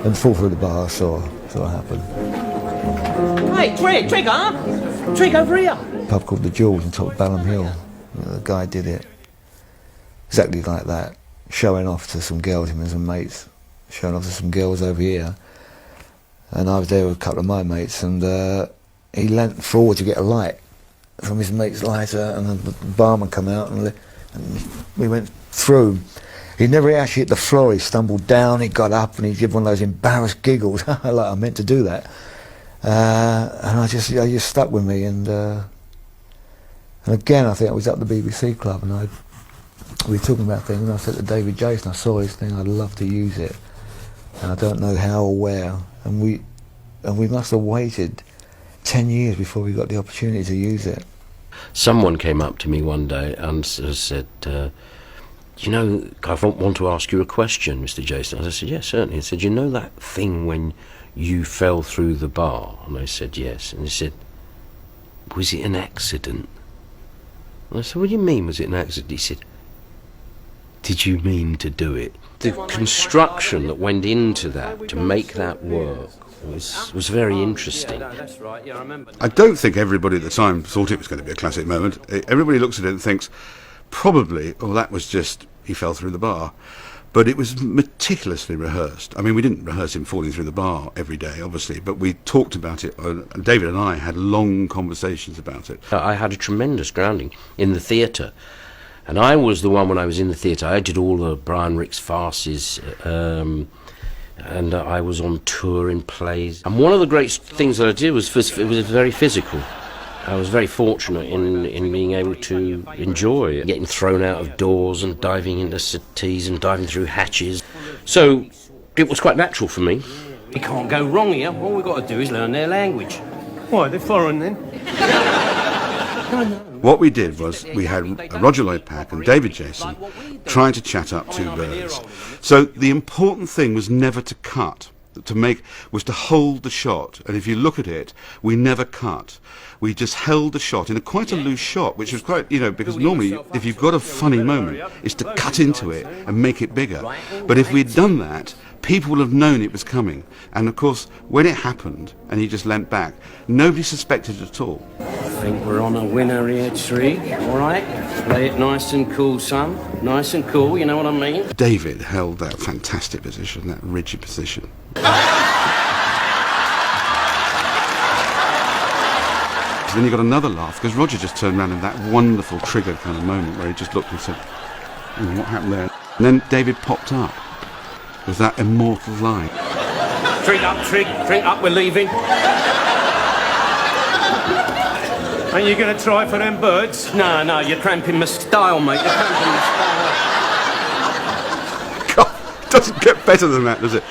and fall through the bar. Saw it happen. Hey, Trig, over here. A pub called the Jewels on top of Balham Hill. The guy did it exactly like that, showing off to some girls, him and some mates, showing off to some girls over here. And I was there with a couple of my mates, and he leant forward to get a light from his mate's lighter, and the barman come out, and we went through. He never actually hit the floor. He stumbled down, he got up, and he did one of those embarrassed giggles, like I meant to do that. And I just stuck with me, and again, I think I was at the BBC Club, and we were talking about things, and I said to David Jason, I saw this thing, I'd love to use it, and I don't know how or where, and we must have waited 10 years before we got the opportunity to use it. Someone came up to me one day and said, you know, I want to ask you a question, Mr. Jason. And I said, yes, certainly. He said, you know that thing when you fell through the bar? And I said, yes. And he said, was it an accident? And I said, what do you mean, was it an accident? He said, did you mean to do it? The construction that went into that to make that work was very interesting. I don't think everybody at the time thought it was going to be a classic moment. Everybody looks at it and thinks, probably, oh, that was just, he fell through the bar. But it was meticulously rehearsed. I mean, we didn't rehearse him falling through the bar every day, obviously, but we talked about it. David and I had long conversations about it. I had a tremendous grounding in the theatre. And I was the one, when I was in the theatre, I did all the Brian Rix farces, and I was on tour in plays. And one of the great things that I did was it was very physical. I was very fortunate in being able to enjoy getting thrown out of doors and diving into settees and diving through hatches. So it was quite natural for me. We can't go wrong here. All we've got to do is learn their language. Why, they're foreign then? What we did was we had Roger Lloyd-Pack and David Jason trying to chat up two birds. So the important thing was never to cut. Was to hold the shot, and if you look at it, we never cut. We just held the shot in quite a loose shot, which was quite, because normally if you've got a funny moment, it's to cut into it and make it bigger. But if we'd done that, people would have known it was coming. And of course, when it happened and he just leant back, nobody suspected at all. I think we're on a winner here, Tree. All right, play it nice and cool, son. Nice and cool, you know what I mean? David held that fantastic position, that rigid position. Then you got another laugh, because Roger just turned around in that wonderful trigger kind of moment where he just looked and said, what happened there? And then David popped up with that immortal line. Drink up, we're leaving. Ain't you going to try for them birds? No, you're cramping my style, mate. You're cramping my style. God, it doesn't get better than that, does it?